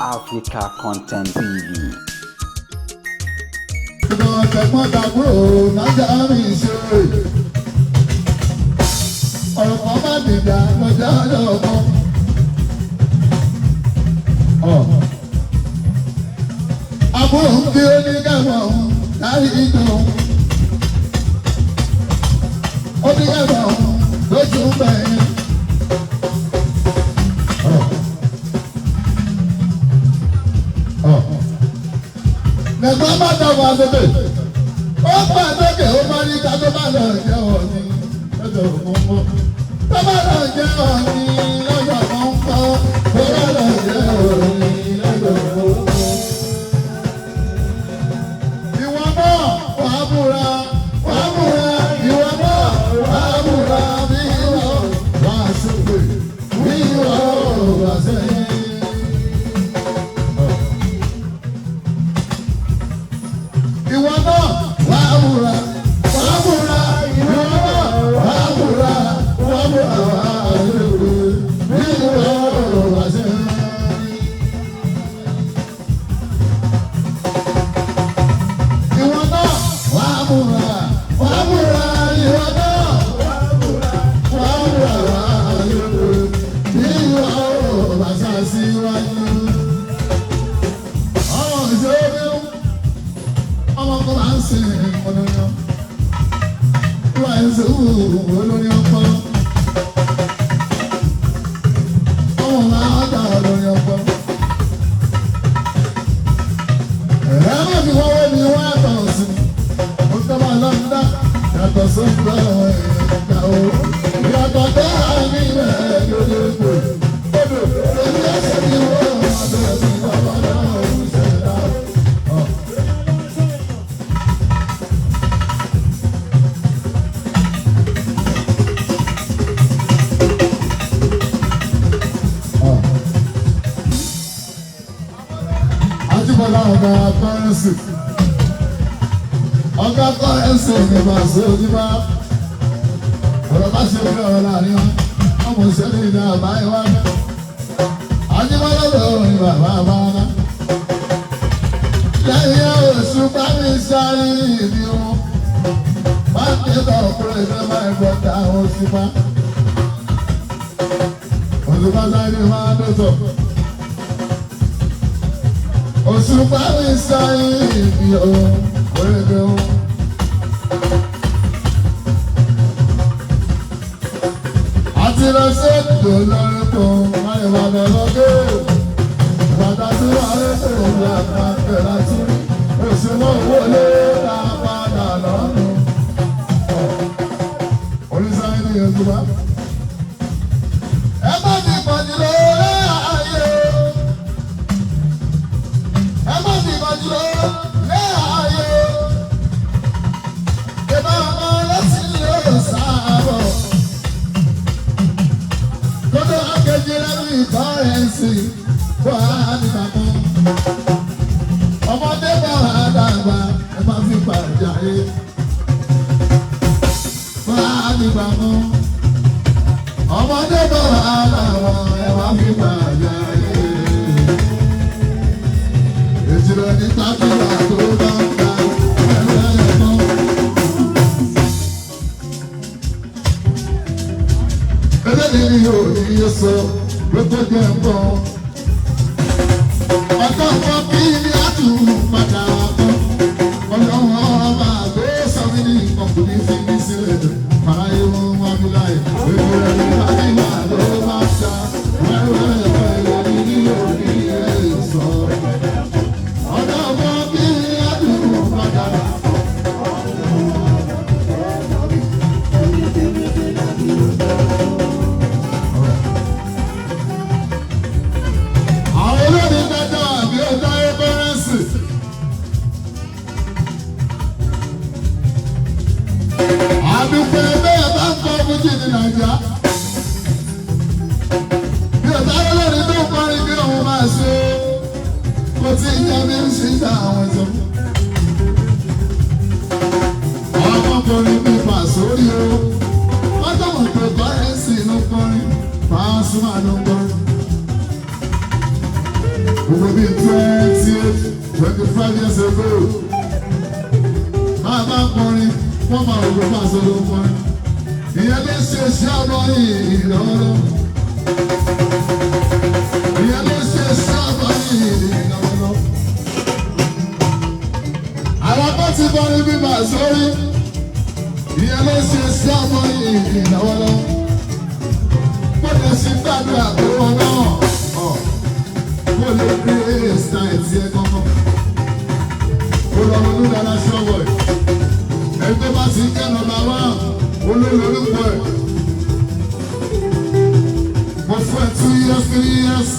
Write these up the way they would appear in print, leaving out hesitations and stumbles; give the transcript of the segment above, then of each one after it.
Africa Content TV. Tẹ̀gbọ́n tàbúrò nájà mi ṣe. Ọ̀rọ̀ kan má dìjà lọ́jà lọ́kọ́. Àbúrò ń kí ó ní kẹ́wọ̀n láì ìtàn. Ó ní kẹ́wọ̀n lójú bẹ̀yẹn. Lẹ́gbọ́n bá dọ̀wọ́ àgbègbè, ó pa àgbègbè ó máa ní ká tó bá lọ jẹ́ ọ̀ní lọ́jọ́ mọ́mọ́. Tó bá lọ jẹ́ ọ̀ní lọ́jọ́ mọ́mọ́, tó bá lọ jẹ́ ọ̀ní lọ́jọ́ mọ́mọ́. Ìwọ náà wàá múra, ìwọ náà wàá múra bí wọ́n wá sókè, bí wọ́n wá sẹ́yìn. Ìwọ náà wàá múra, ìwọ náà wàá múra wá lóore bí wọ́n wá sẹ́yìn. Ìwọ náà wàá múra, ìwọ náà wàá múra wá lóore bí wọ́n wá síwájú. Ọmọ kan máa ń sin olóyún, wọ́n ń sin olóyún ọpọlọ. Ọmọ máa ń dá olóyún ọpọlọ. Ẹ̀rẹ́ má fi wọ́n wé mi wá tọ̀ sí. Mo tọ́ máa lọ ń dá yàtọ̀ sóńgbà ẹ̀ka o. Yàtọ̀ tó àmì rẹ̀ lórí egbò. Odò èmi ẹsẹ̀ mi wọ́n ọ̀dọ̀ mi bàbá náà ń ṣẹ̀dá. Ọ̀gá kọ́rẹ́nsì ní Bàṣẹ Oníbà. Ọ̀rọ̀ bá ṣe fẹ́ ọ̀rọ̀ láàrin wọn. Ọmọ ìṣẹ́lẹ̀ ìdá àbáyé wá. Ajíbọ́lá lọ́wọ́ ni bàbá bá wá. Lẹ́yìn oṣù bá mi sáré ìdí wọn. Máa ń tẹ́tọ̀ ọ̀pọ̀lọpọ̀ ìfẹ́ máa ń gbọ́ ta àwọn òṣùpá. Òṣùpá sáré máa ń dọ̀tọ̀. Òṣùpá mi sáré ìdí wọn. Àti lọ sí ètò lọ́rùn kan, máa wà lọ́gẹ́. Bàtà tí wà lẹ́sẹ̀ òun àgbà bẹ̀rẹ̀ tí òṣùwọ̀n owó lé ta padà lọ́rùn. Oríṣiríṣi ní Yorùbá. Ẹ má ti pọ̀jù lórí ayé. Ẹ má ti pọ̀jù lórí ayé. Kọ́rẹ́nsì wà nígbàgbọ́. Ọmọdé bá wà dàgbà ẹ má fi pàdé ayé. Wà nígbàgbọ́. Ọmọdé bá wà dàgbà ẹ má fi pàdé ayé. Ètùrọ̀ ní tábìlì àtò bá ń ta ẹgbẹ́ ẹ̀kọ́. Ẹlẹ́ni ni yóò ní yóò sọ. Lóko jẹ́ ńkọ́. Ọjọ́ kan bí ní àtúntò padà kọ́. Ọlọ́run ọba àgbẹ̀ sọ́mi ní ọkùnrin fi mí sílẹ̀. Fàáyé wọn wá mi láì. Èmi rẹ̀ ní Fàdímà ló máa ṣá. Wẹ́wẹ́ ẹ̀fọ́ ìròyìn ní òní ẹ̀ sọ. Ọjọ́ kan bí ní àtúntò padà kọ́. Àdúgbò bẹ́ẹ̀ bá ń kọ́ fújì ní Nàìjíríà. Bí ọ̀tá lórí tó ń kọrin bí òun máa ṣe, kò tí ì jẹ́ bí ń ṣe ń ta àwọn ẹ̀sọ́. Ọmọkùnrin mi fà sórí o. Wọ́n tọ̀wọ̀ pé Kọ́rẹ́nsì ló kọrin, Pasuma ló kọrin. Gbogbo bíi 25 years ago. Máa bá kọrin, wọ́n máa rògbò máa sọ̀rọ̀ kọrin. Ìyẹn ló ṣe iṣẹ́ ọmọ yìí lọ́wọ́lọ́wọ́. Ìyẹn ló ṣe iṣẹ́ ọmọ yìí lọ́wọ́lọ́wọ́. Àwọn tó ti kọrin bí màá sórí. Ìyẹn ló ṣe iṣẹ́ ọmọ yìí lọ́wọ́lọ́wọ́. Gbọ́dọ̀ sí gbàdúrà tó wọn náà. Mo lè gbé style tí ẹ kọ́kọ́. Mo lọ ronú dára ṣọ́wọ́ ẹ̀. Ẹgbẹ́ bá ti jẹ́ nọ́mbà 1, olólùpọ̀ ẹ̀. Mo fún ẹ 2 years, 3 years.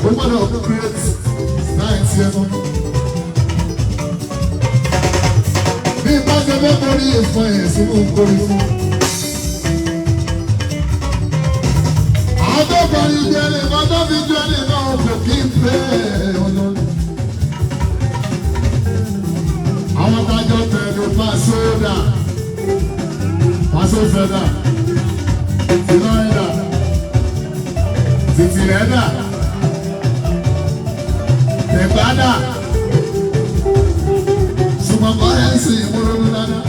Mo gbọ́dọ̀ create style tí ẹ kọ́kọ́. Bí bá ṣe fẹ́ kórí ìfọ̀ ẹ̀ sí mò ń kórí fún. Àwọn tó kọrí bí ẹni kan tó fi ju ẹni náà kò kí n pé ọlọ́run. Àwọn tájọ́ tẹ̀lé Pasódà, Pasófẹ́dà, Tìlọ́yìnà, Tìtìrẹ́dà, Tẹ̀gbádà, Sùmọ̀ Kọ́rẹ́nsì ìmúlòdù dáadáa,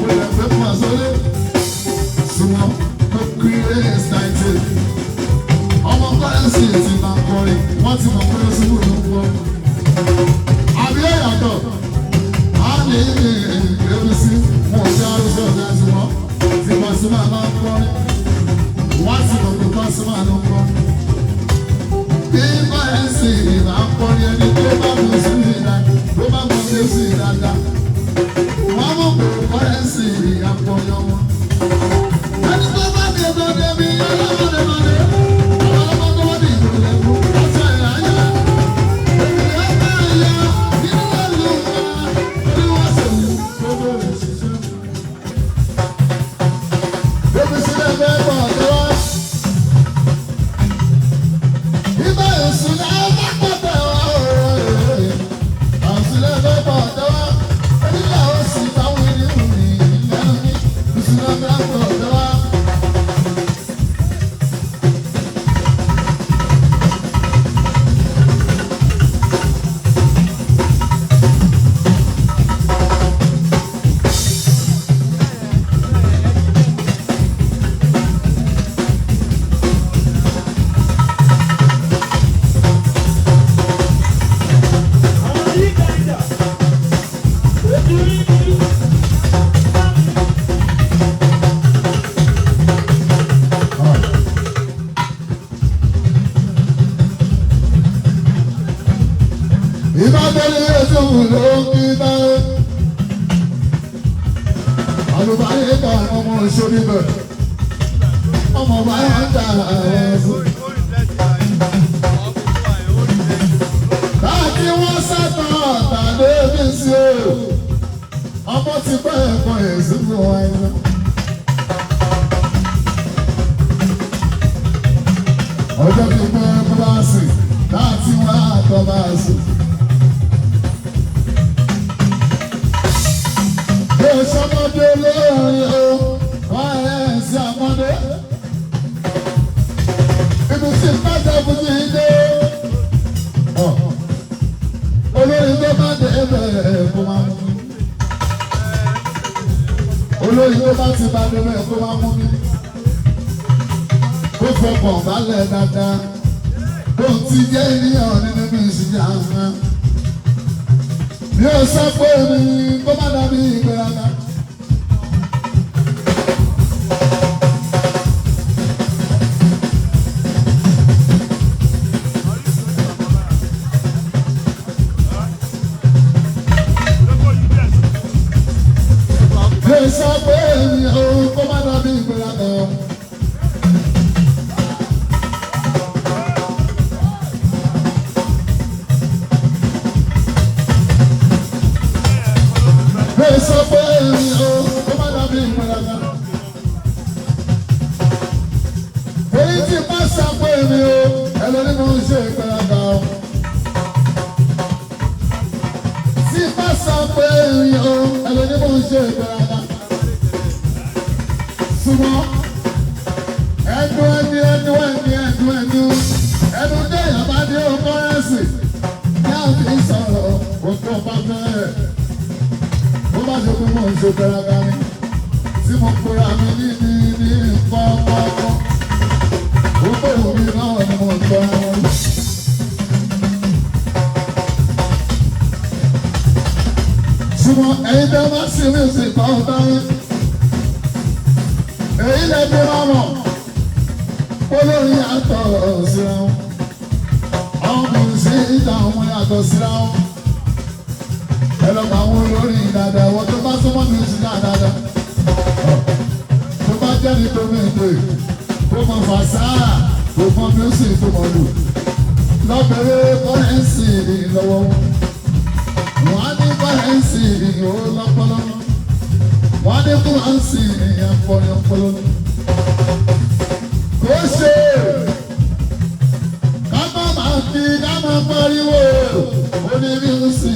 mo lè fẹ́ Pasódé, Sùmọ̀ tó kiri ẹ̀sìtáìtì. Ọmọ Kọ́rẹ́nsì ti máa kọrin, wọ́n ti mọ̀ pé ó sì wúlò ń kọ́. Àbí ẹ̀yàtọ̀. Ní ìgbésí wọn ò já arúgbó ọ̀gá tí wọ́n ti Pasuma máa ń kọrin wọ́n ti mọ̀ pé Pasuma ló ń kọrin. Bí Kọ́rẹ́nsì máa ń kọrin ẹni tó bá mọ̀ sí ìdá tó bá mọ̀ sí ìdáadáa wọ́n mọ̀ pé Kọ́rẹ́nsì àkọrin ọmọ. Ẹni tó bá ní ẹgbẹ́ débi ọlọ́mọdé ọlọ́mọdé wọ́n ní ìlú lẹ́kọ̀ọ́ ọ̀sẹ̀ ìyáyá èmi ọ̀gá ìyá nínú ẹ̀lú ọmọ bá yà ń dà ẹ̀fọ́. Láti wọ́n sátọ̀ ọ̀tà débi sí o, ọmọ ti pẹ́ ẹ̀kọ́ ẹ̀sìn fún wa iná. Ọjọ́ ti pẹ́ ẹ̀kọ́ bá sì láti wá àtọ̀ bá sì. Bí o sọmọdé lórí o, wọ́n ẹ̀ sí àmọ́dé. Ibi tí pàṣẹ fún ti dé. Olórin tó bá dé bẹ̀rẹ̀ kó máa mú mi. Olórin tó bá ti bá dé bẹ̀rẹ̀ kó máa mú mi. Ó fọkàn balẹ̀ dáadáa. Ó ti jẹ́ ènìyàn nínú mi ìṣìjà hàn. Mi ò sọ pé mi kó má dàbí ìgbéraga. Sọ pé èmi ò kó má dàbí ìgbéraga. Sọ pé èmi ò kó má dàbí ìgbéraga. Èyí tí bá sọ pé èmi ò ẹlẹ́ni mo ń ṣe ìgbéraga. Tí bá sọ pé èmi ò ẹlẹ́ni mo ń ṣe ìgbéraga. Ṣùgbọ́n ẹnu dé ìyàbá dé ọkọ ẹ̀sìn tó bá fẹ́ ó bá ṣe fún mọ̀ ṣe gbẹ̀rẹ̀gà ni tí mo pera mi ní nǹkan ọkọ̀ ó tó wù mí náà ni mo gbọ́ wọn. ṣùgbọ́n ẹ̀yin tẹ́ bá sí mi sí ìtàn dáhùn èyí lè fi máa mọ̀ olórí yàtọ̀ síra wọn àwọn kò sí ìjà wọn yàtọ̀ síra wọn ẹ lọ bá àwọn olórí dáadáa wọn tó bá súnmọ́ mi sí dáadáa tó bá jẹ́ ní tómi ìpè tó mọ fàṣà tó mọ mísì tó mọ lù lọ́bẹ̀rẹ̀ kọ́rẹ́ǹsì lọ́wọ́ wọn á ní kọ́rẹ́ǹsì ìhó lọ́pọ̀lọ́ wọn á ní kọ́rẹ́ǹsì ìyànpọ̀lọ́ kò ṣe ká má máa fi ká má pariwo onímísì